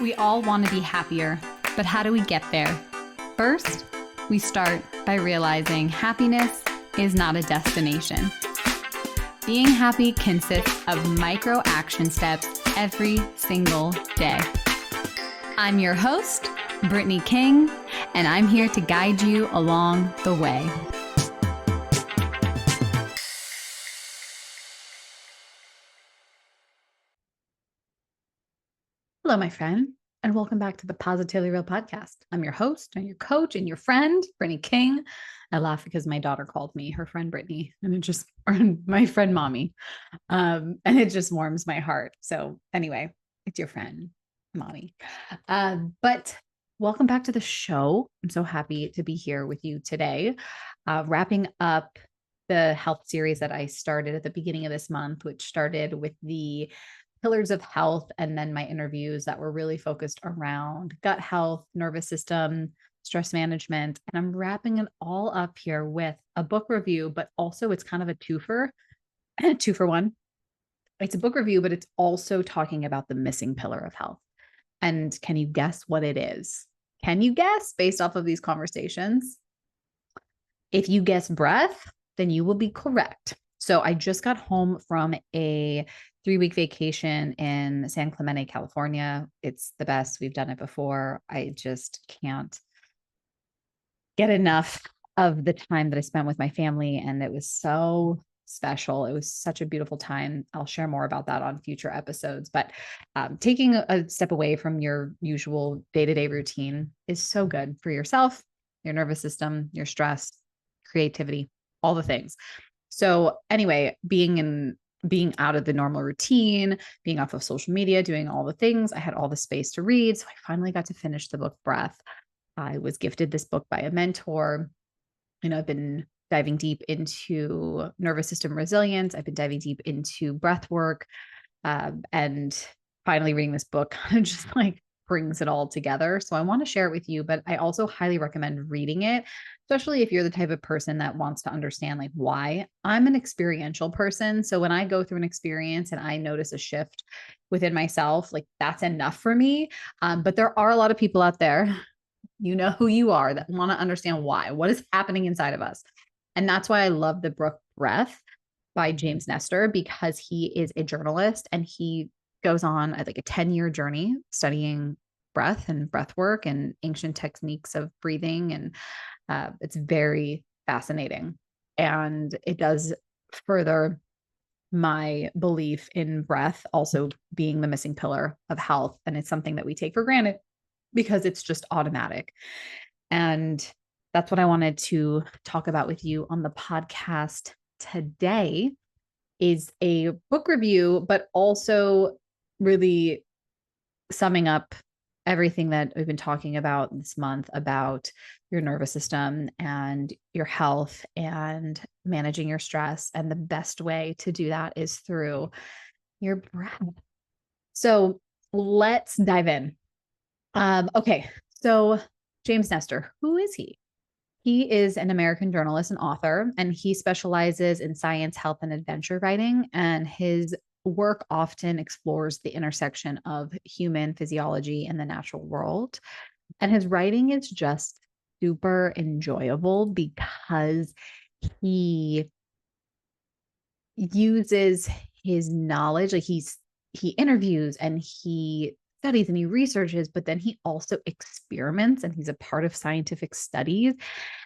We all want to be happier, but how do we get there? First, we start by realizing happiness is not a destination. Being happy consists of micro action steps every single day. I'm your host, Brittany King, and I'm here to guide you along the way. Hello, my friend, and welcome back to the Positively Real podcast. I'm your host and your coach and your friend, Brittany King. I laugh because my daughter called me her friend Brittany, and it just, or my friend Mommy, and it just warms my heart. So anyway, it's your friend, Mommy. But welcome back to the show. I'm so happy to be here with you today, wrapping up the health series that I started at the beginning of this month, which started with the pillars of health, and then my interviews that were really focused around gut health, nervous system, stress management. And I'm wrapping it all up here with a book review, but also it's kind of a twofer, two for one. It's a book review, but it's also talking about the missing pillar of health. And can you guess what it is? Can you guess based off of these conversations? If you guess breath, then you will be correct. So I just got home from a 3-week vacation in San Clemente, California. It's the best. We've done it before. I just can't get enough of the time that I spent with my family. And it was so special. It was such a beautiful time. I'll share more about that on future episodes. But taking a step away from your usual day-to-day routine is so good for yourself, your nervous system, your stress, creativity, all the things. So anyway, being out of the normal routine, being off of social media, doing all the things, I had all the space to read. So I finally got to finish the book Breath. I was gifted this book by a mentor. I've been diving deep into nervous system resilience. I've been diving deep into breath work. And finally reading this book kind of just like brings it all together. So I want to share it with you, but I also highly recommend reading it, especially if you're the type of person that wants to understand like why. I'm an experiential person. So when I go through an experience and I notice a shift within myself, like that's enough for me. But there are a lot of people out there, you know who you are, that want to understand why, what is happening inside of us. And that's why I love the book Breath by James Nestor, because he is a journalist and he goes on like a 10-year journey studying breath and breath work and ancient techniques of breathing. And it's very fascinating. And it does further my belief in breath also being the missing pillar of health. And it's something that we take for granted because it's just automatic. And that's what I wanted to talk about with you on the podcast today, is a book review, but also really summing up everything that we've been talking about this month about your nervous system and your health and managing your stress. And the best way to do that is through your breath. So let's dive in. Okay. So James Nestor, who is he? He is an American journalist and author, and he specializes in science, health, and adventure writing. And his work often explores the intersection of human physiology and the natural world. And his writing is just super enjoyable because he uses his knowledge. Like he interviews and he studies and he researches, but then he also experiments and he's a part of scientific studies,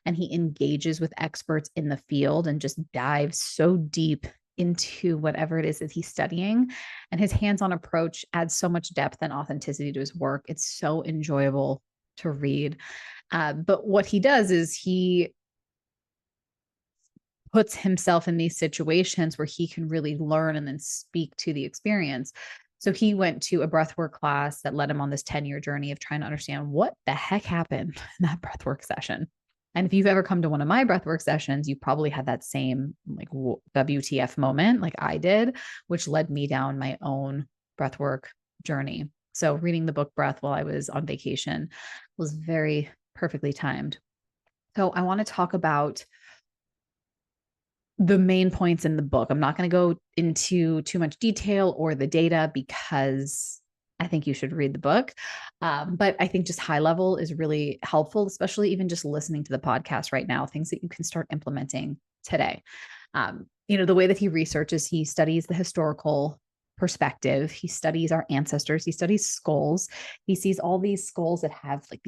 and he engages with experts in the field and just dives so deep into whatever it is that he's studying. And his hands-on approach adds so much depth and authenticity to his work. It's so enjoyable to read. But what he does is he puts himself in these situations where he can really learn and then speak to the experience. So he went to a breathwork class that led him on this 10-year journey of trying to understand what the heck happened in that breathwork session. And if you've ever come to one of my breathwork sessions, you probably had that same like WTF moment like I did, which led me down my own breathwork journey. So reading the book Breath while I was on vacation was very perfectly timed. So I want to talk about the main points in the book. I'm not going to go into too much detail or the data because I think you should read the book. But I think just high level is really helpful, especially even just listening to the podcast right now, things that you can start implementing today. The way that he researches, he studies the historical perspective. He studies our ancestors. He studies skulls. He sees all these skulls that have like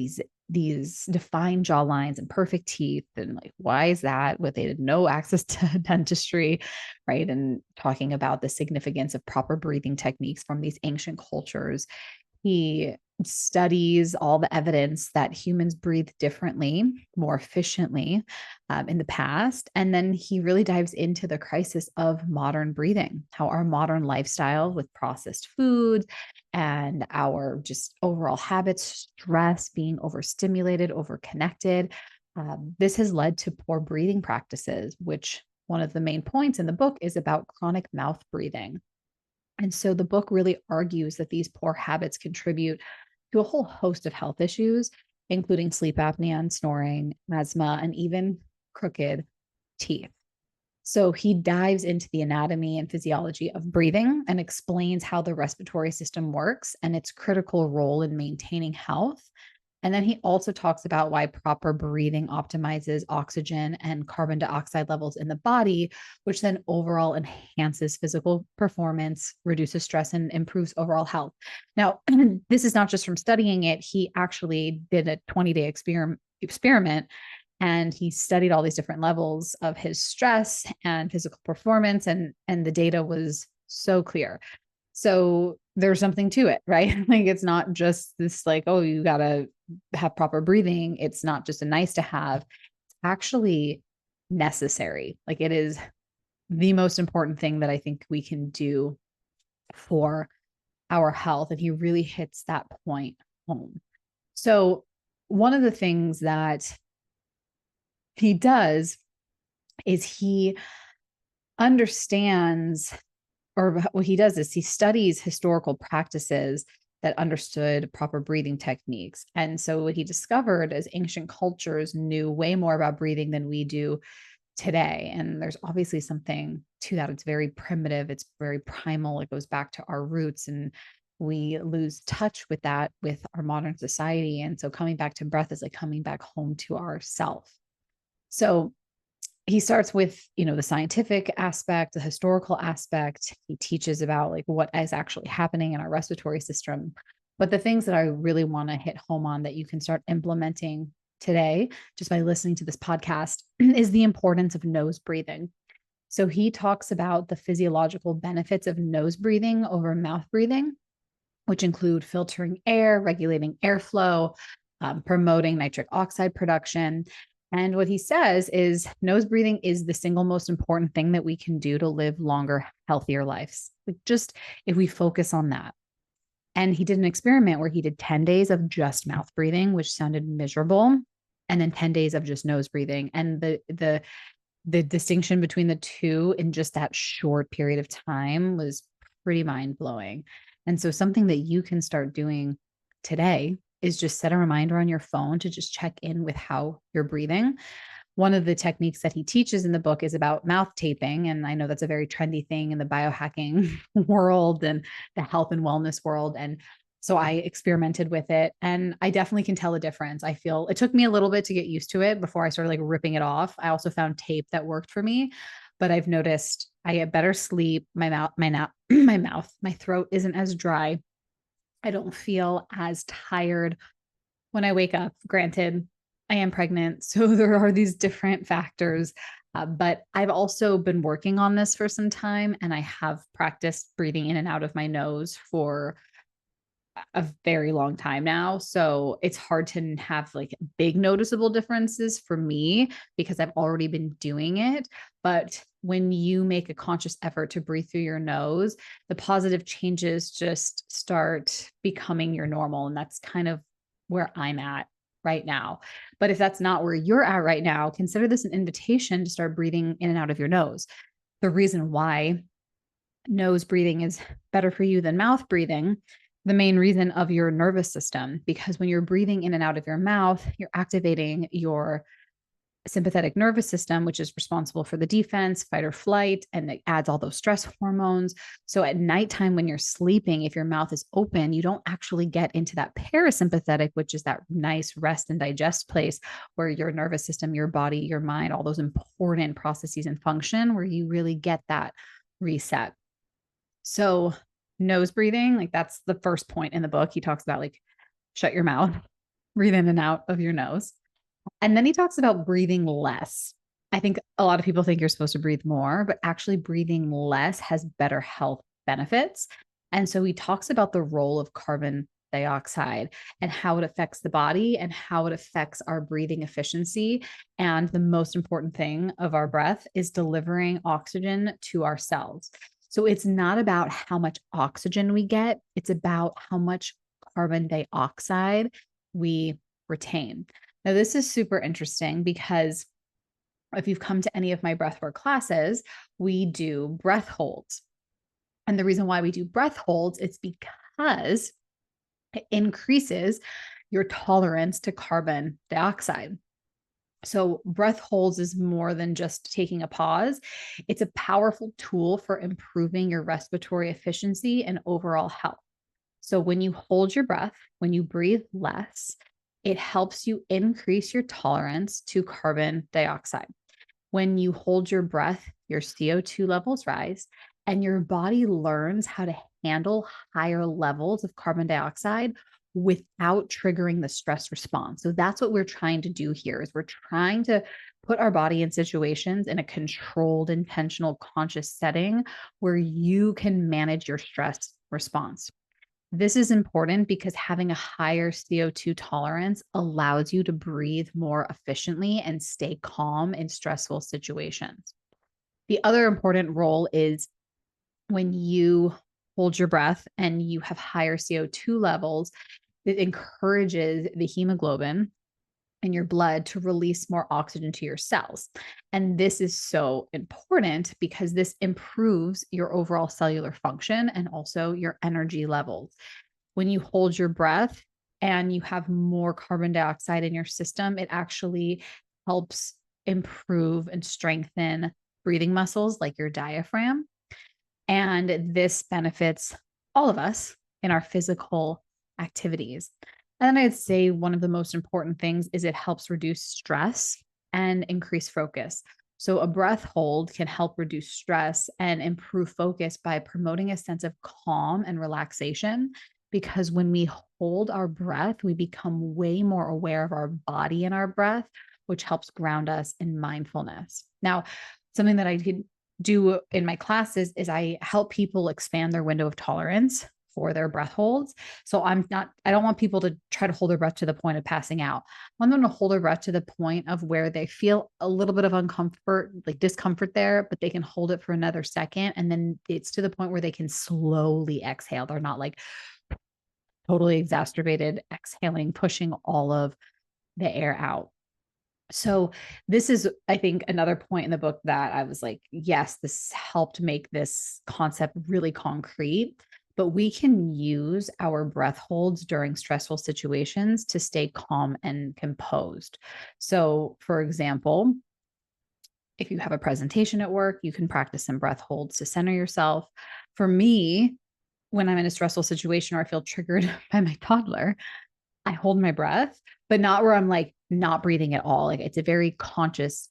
these defined jaw lines and perfect teeth. And like, why is that? What they had no access to dentistry, right? And talking about the significance of proper breathing techniques from these ancient cultures. He studies all the evidence that humans breathe differently, more efficiently in the past. And then he really dives into the crisis of modern breathing, how our modern lifestyle with processed foods and our just overall habits, stress, being overstimulated, overconnected. This has led to poor breathing practices, which one of the main points in the book is about chronic mouth breathing. And so the book really argues that these poor habits contribute to a whole host of health issues, including sleep apnea and snoring, asthma, and even crooked teeth. So he dives into the anatomy and physiology of breathing and explains how the respiratory system works and its critical role in maintaining health. And then he also talks about why proper breathing optimizes oxygen and carbon dioxide levels in the body, which then overall enhances physical performance, reduces stress, and improves overall health. Now, this is not just from studying it. He actually did a 20-day experiment and he studied all these different levels of his stress and physical performance, and the data was so clear. So there's something to it, right? Like it's not just this like, oh, you got to have proper breathing. It's not just a nice to have. It's actually necessary. Like it is the most important thing that I think we can do for our health. And he really hits that point home. So one of the things that he does is he understands, or what he does is he studies historical practices that understood proper breathing techniques. And so what he discovered is ancient cultures knew way more about breathing than we do today. And there's obviously something to that. It's very primitive, it's very primal, it goes back to our roots, and we lose touch with that with our modern society. And so coming back to breath is like coming back home to ourself. So he starts with, the scientific aspect, the historical aspect. He teaches about like what is actually happening in our respiratory system. But the things that I really want to hit home on that you can start implementing today, just by listening to this podcast, is the importance of nose breathing. So he talks about the physiological benefits of nose breathing over mouth breathing, which include filtering air, regulating airflow, promoting nitric oxide production. And what he says is nose breathing is the single most important thing that we can do to live longer, healthier lives. Like just if we focus on that. And he did an experiment where he did 10 days of just mouth breathing, which sounded miserable, and then 10 days of just nose breathing. And the distinction between the two in just that short period of time was pretty mind-blowing. And so something that you can start doing today is just set a reminder on your phone to just check in with how you're breathing. One of the techniques that he teaches in the book is about mouth taping. And I know that's a very trendy thing in the biohacking world and the health and wellness world. And so I experimented with it and I definitely can tell a difference. I feel it took me a little bit to get used to it before I started like ripping it off. I also found tape that worked for me, but I've noticed I get better sleep. My throat isn't as dry. I don't feel as tired when I wake up. Granted, I am pregnant, so there are these different factors. But I've also been working on this for some time, and I have practiced breathing in and out of my nose for a very long time now. So it's hard to have like big noticeable differences for me because I've already been doing it. But when you make a conscious effort to breathe through your nose, the positive changes just start becoming your normal. And that's kind of where I'm at right now. But if that's not where you're at right now, consider this an invitation to start breathing in and out of your nose. The reason why nose breathing is better for you than mouth breathing, the main reason of your nervous system, because when you're breathing in and out of your mouth, you're activating your sympathetic nervous system, which is responsible for the defense, fight or flight, and it adds all those stress hormones. So at nighttime, when you're sleeping, if your mouth is open, you don't actually get into that parasympathetic, which is that nice rest and digest place where your nervous system, your body, your mind, all those important processes and function, where you really get that reset. So nose breathing, like that's the first point in the book. He talks about like shut your mouth, breathe in and out of your nose. And then he talks about breathing less. I think a lot of people think you're supposed to breathe more, but actually breathing less has better health benefits. And so he talks about the role of carbon dioxide and how it affects the body and how it affects our breathing efficiency. And the most important thing of our breath is delivering oxygen to our cells. So it's not about how much oxygen we get, it's about how much carbon dioxide we retain. Now, this is super interesting because if you've come to any of my breathwork classes, we do breath holds. And the reason why we do breath holds is because it increases your tolerance to carbon dioxide. So, breath holds is more than just taking a pause. It's a powerful tool for improving your respiratory efficiency and overall health. So, when you hold your breath, when you breathe less, it helps you increase your tolerance to carbon dioxide. When you hold your breath, your CO2 levels rise, and your body learns how to handle higher levels of carbon dioxide without triggering the stress response. So that's what we're trying to do here is we're trying to put our body in situations in a controlled, intentional, conscious setting where you can manage your stress response. This is important because having a higher CO2 tolerance allows you to breathe more efficiently and stay calm in stressful situations. The other important role is when you hold your breath and you have higher CO2 levels, it encourages the hemoglobin in your blood to release more oxygen to your cells. And this is so important because this improves your overall cellular function and also your energy levels. When you hold your breath and you have more carbon dioxide in your system, it actually helps improve and strengthen breathing muscles like your diaphragm. And this benefits all of us in our physical activities. And then I'd say one of the most important things is it helps reduce stress and increase focus. So, a breath hold can help reduce stress and improve focus by promoting a sense of calm and relaxation. Because when we hold our breath, we become way more aware of our body and our breath, which helps ground us in mindfulness. Now, something that I could do in my classes is I help people expand their window of tolerance for their breath holds. So I don't want people to try to hold their breath to the point of passing out. I want them to hold their breath to the point of where they feel a little bit of like discomfort there, but they can hold it for another second. And then it's to the point where they can slowly exhale. They're not like totally exacerbated exhaling, pushing all of the air out. So this is, I think, another point in the book that I was like, yes, this helped make this concept really concrete, but we can use our breath holds during stressful situations to stay calm and composed. So, for example, if you have a presentation at work, you can practice some breath holds to center yourself. For me, when I'm in a stressful situation or I feel triggered by my toddler, I hold my breath, but not where I'm like not breathing at all. Like it's a very conscious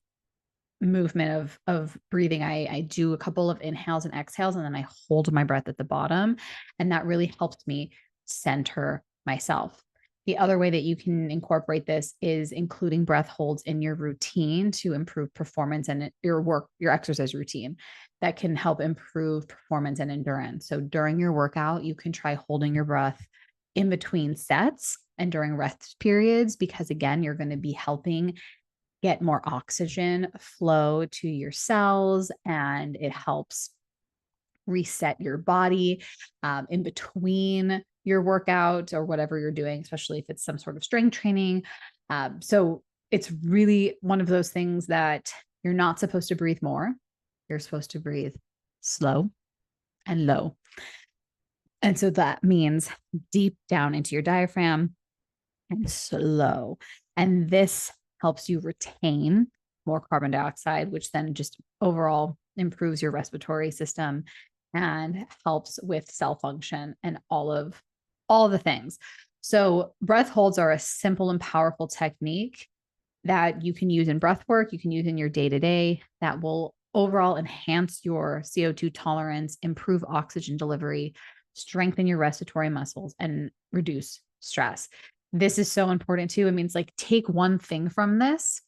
movement of breathing. I do a couple of inhales and exhales, and then I hold my breath at the bottom. And that really helps me center myself. The other way that you can incorporate this is including breath holds in your routine to improve performance and your exercise routine that can help improve performance and endurance. So during your workout, you can try holding your breath in between sets and during rest periods, because again, you're going to be helping get more oxygen flow to your cells and it helps reset your body in between your workout or whatever you're doing, especially if it's some sort of strength training. So it's really one of those things that you're not supposed to breathe more. You're supposed to breathe slow and low. And so that means deep down into your diaphragm and slow. And this helps you retain more carbon dioxide, which then just overall improves your respiratory system and helps with cell function and all the things. So breath holds are a simple and powerful technique that you can use in breath work, you can use in your day-to-day that will overall enhance your CO2 tolerance, improve oxygen delivery, strengthen your respiratory muscles, and reduce stress. This is so important too. It means like take one thing from this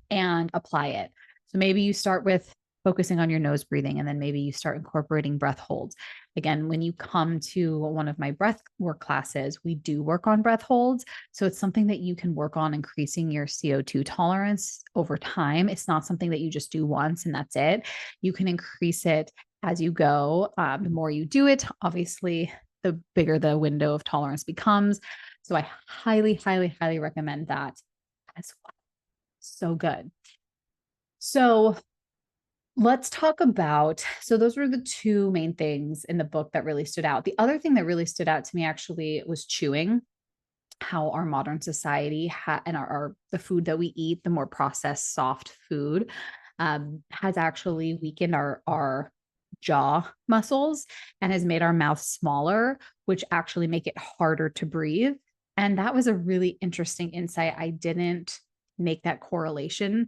and apply it. So maybe you start with focusing on your nose breathing, and then maybe you start incorporating breath holds. Again, when you come to one of my breath work classes, we do work on breath holds. So it's something that you can work on increasing your CO2 tolerance over time. It's not something that you just do once and that's it. You can increase it as you go. The more you do it, obviously, the bigger the window of tolerance becomes. So I highly, highly, highly recommend that as well. So good. So let's talk about, so those were the two main things in the book that really stood out. The other thing that really stood out to me actually was chewing, how our modern society and the food that we eat, the more processed soft food, has actually weakened our jaw muscles and has made our mouth smaller, which actually make it harder to breathe. And that was a really interesting insight. I didn't make that correlation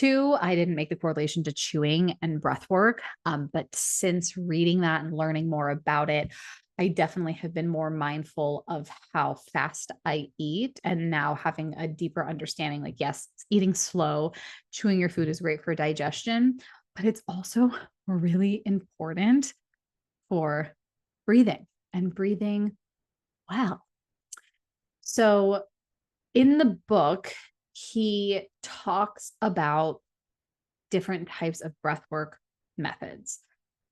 I didn't make the correlation to chewing and breath work. But since reading that and learning more about it, I definitely have been more mindful of how fast I eat, and now having a deeper understanding, like, yes, eating slow, chewing your food is great for digestion, but it's also really important for breathing and breathing well. So in the book, he talks about different types of breathwork methods.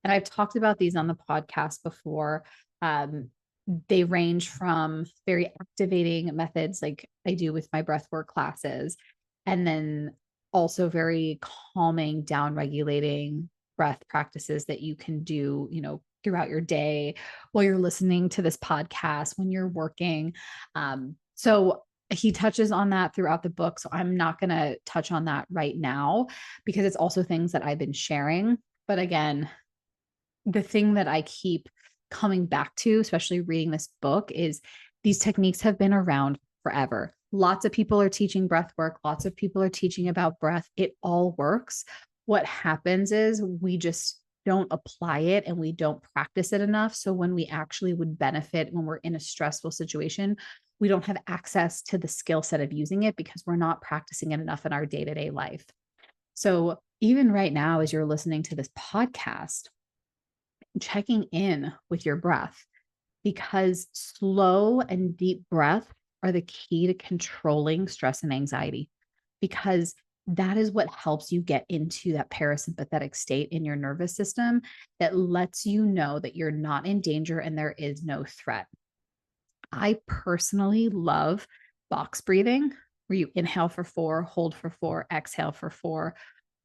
And I've talked about these on the podcast before. They range from very activating methods like I do with my breathwork classes, and then also very calming, down regulating breath practices that you can do, throughout your day while you're listening to this podcast, when you're working. So he touches on that throughout the book. So I'm not going to touch on that right now because it's also things that I've been sharing. But again, the thing that I keep coming back to, especially reading this book, is these techniques have been around forever. Lots of people are teaching breath work. Lots of people are teaching about breath. It all works. What happens is we just don't apply it and we don't practice it enough. So when we actually would benefit when we're in a stressful situation, we don't have access to the skill set of using it because we're not practicing it enough in our day-to-day life. So even right now, as you're listening to this podcast, checking in with your breath, because slow and deep breath are the key to controlling stress and anxiety, because that is what helps you get into that parasympathetic state in your nervous system that lets you know that you're not in danger and there is no threat. I personally love box breathing, where you inhale for 4, hold for 4, exhale for 4,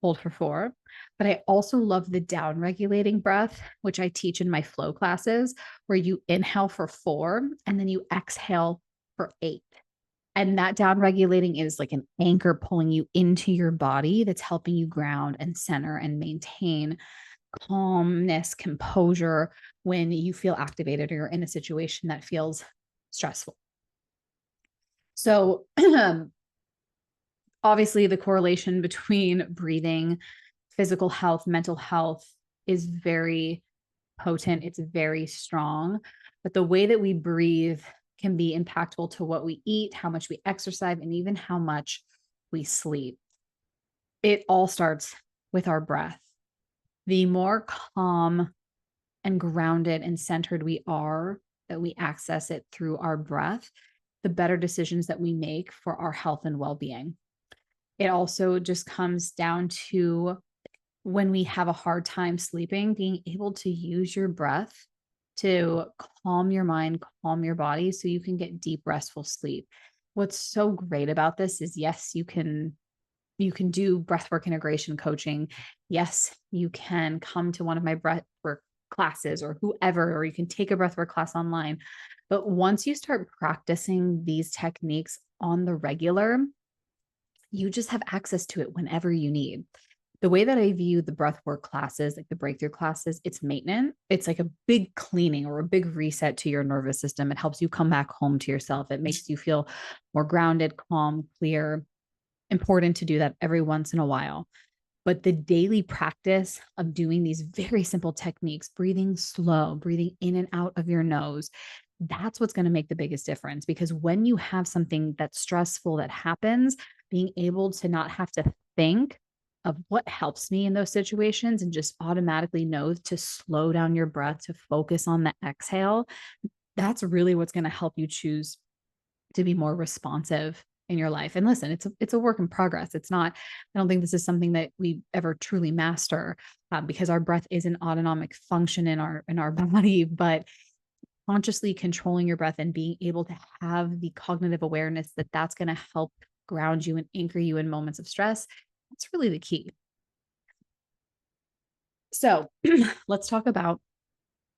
hold for 4. But I also love the down regulating breath, which I teach in my flow classes, where you inhale for 4 and then you exhale for 8. And that down regulating is like an anchor pulling you into your body that's helping you ground and center and maintain calmness, composure when you feel activated or you're in a situation that feels stressful. So obviously the correlation between breathing, physical health, mental health is very potent. It's very strong, but the way that we breathe can be impactful to what we eat, how much we exercise, and even how much we sleep. It all starts with our breath. The more calm and grounded and centered we are, that we access it through our breath, the better decisions that we make for our health and well-being. It also just comes down to when we have a hard time sleeping, being able to use your breath to calm your mind, calm your body so you can get deep, restful sleep. What's so great about this is, yes, you can do breathwork integration coaching. Yes, you can come to one of my breathwork classes or whoever, or you can take a breathwork class online. But once you start practicing these techniques on the regular, you just have access to it whenever you need. The way that I view the breath work classes, like the breakthrough classes, it's maintenance. It's like a big cleaning or a big reset to your nervous system. It helps you come back home to yourself. It makes you feel more grounded, calm, clear. Important to do that every once in a while. But the daily practice of doing these very simple techniques, breathing slow, breathing in and out of your nose, that's what's going to make the biggest difference. Because when you have something that's stressful that happens, being able to not have to think of what helps me in those situations and just automatically know to slow down your breath, to focus on the exhale, that's really what's going to help you choose to be more responsive in your life. And listen, it's a work in progress. It's not, I don't think this is something that we ever truly master, because our breath is an autonomic function in our body, but consciously controlling your breath and being able to have the cognitive awareness that that's going to help ground you and anchor you in moments of stress. That's really the key. So let's talk about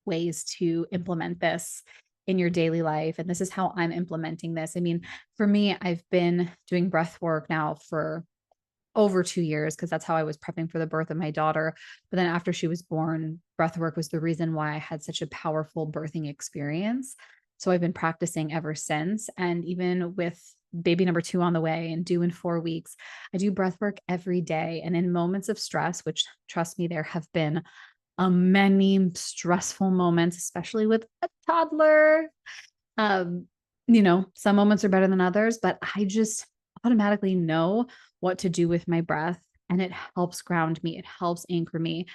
ways to implement this in your daily life. And this is how I'm implementing this. I mean, for me, I've been doing breath work now for over 2 years because that's how I was prepping for the birth of my daughter. But then after she was born, breath work was the reason why I had such a powerful birthing experience. So I've been practicing ever since. And even with baby number 2 on the way and due in 4 weeks, I do breath work every day. And in moments of stress, which trust me, there have been many stressful moments, especially with a toddler. Um, some moments are better than others, but I just automatically know what to do with my breath, and it helps ground me. It helps anchor me.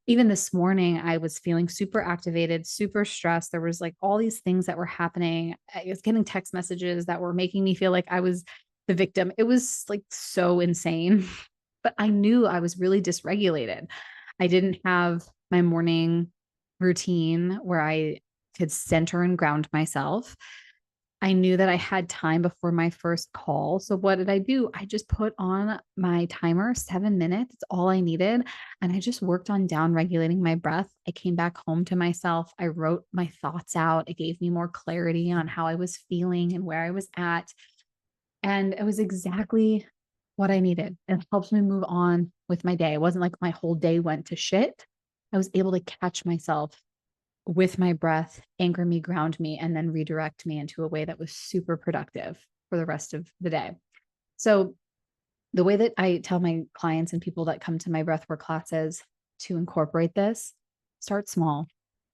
Even this morning, I was feeling super activated, super stressed. There was like all these things that were happening. I was getting text messages that were making me feel like I was the victim. It was like so insane, but I knew I was really dysregulated. I didn't have my morning routine where I could center and ground myself. I knew that I had time before my first call. So what did I do? I just put on my timer, 7 minutes. It's all I needed. And I just worked on down regulating my breath. I came back home to myself. I wrote my thoughts out. It gave me more clarity on how I was feeling and where I was at. And it was exactly what I needed. It helps me move on with my day. It wasn't like my whole day went to shit. I was able to catch myself with my breath, anchor me, ground me, and then redirect me into a way that was super productive for the rest of the day. So the way that I tell my clients and people that come to my breathwork classes to incorporate this, start small.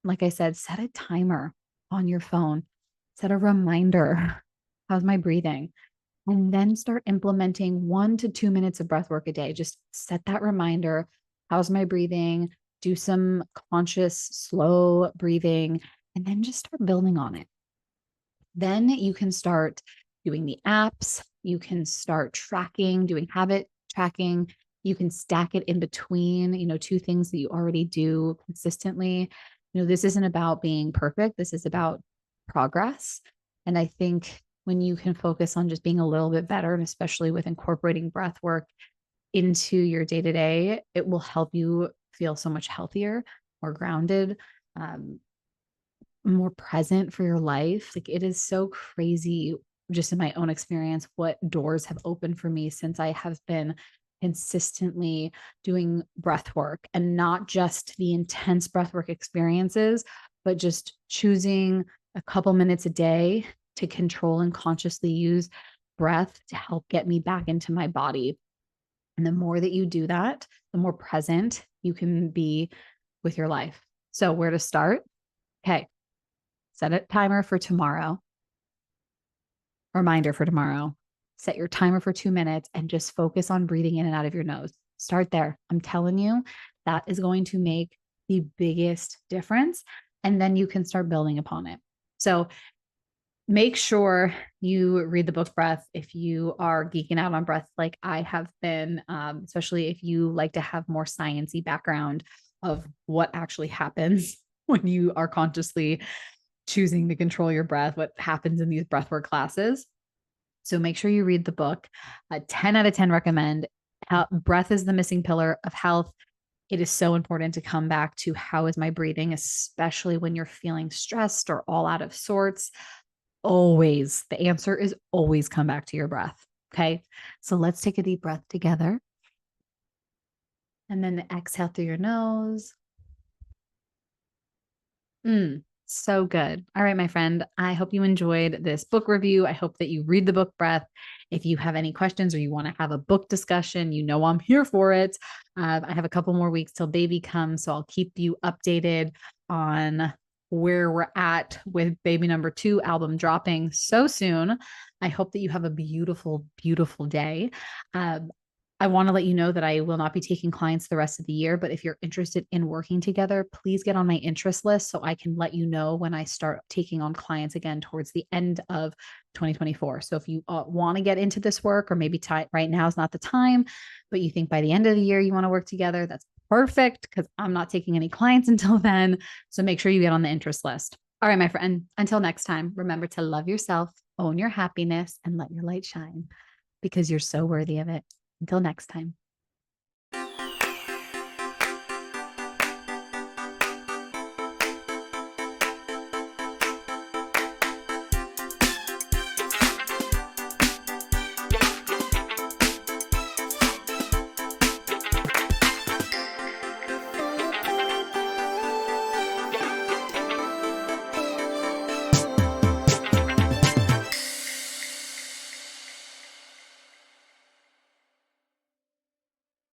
Like I said, set a timer on your phone, set a reminder. How's my breathing? And then start implementing 1 to 2 minutes of breath work a day. Just set that reminder. How's my breathing? Do some conscious, slow breathing, and then just start building on it. Then you can start doing the apps. You can start tracking, doing habit tracking. You can stack it in between, 2 things that you already do consistently. This isn't about being perfect. This is about progress. And I think when you can focus on just being a little bit better, and especially with incorporating breath work into your day to day, it will help you feel so much healthier, more grounded, more present for your life. Like it is so crazy, just in my own experience, what doors have opened for me since I have been consistently doing breath work, and not just the intense breath work experiences, but just choosing a couple minutes a day to control and consciously use breath to help get me back into my body. And the more that you do that, the more present you can be with your life. So where to start? Okay. Set a timer for tomorrow. Reminder for tomorrow. Set your timer for 2 minutes and just focus on breathing in and out of your nose. Start there. I'm telling you, that is going to make the biggest difference. And then you can start building upon it. So make sure you read the book Breath if you are geeking out on breath like I have been, especially if you like to have more sciencey background of what actually happens when you are consciously choosing to control your breath, what happens in these breathwork classes. So make sure you read the book. 10 out of 10 recommend. Breath is the missing pillar of health. It is so important to come back to how is my breathing, especially when you're feeling stressed or all out of sorts. Always, the answer is always come back to your breath. Okay. So let's take a deep breath together. And then exhale through your nose. So good. All right, my friend. I hope you enjoyed this book review. I hope that you read the book Breath. If you have any questions or you want to have a book discussion, you know I'm here for it. I have a couple more weeks till baby comes, so I'll keep you updated on where we're at with baby number 2 album dropping so soon. I hope that you have a beautiful, beautiful day. Um, I want to let you know that I will not be taking clients the rest of the year, but if you're interested in working together, please get on my interest list so I can let you know when I start taking on clients again towards the end of 2024. So if you want to get into this work, or maybe right now is not the time, but you think by the end of the year you want to work together, that's perfect because I'm not taking any clients until then. So make sure you get on the interest list. All right, my friend, until next time, remember to love yourself, own your happiness, and let your light shine because you're so worthy of it. Until next time.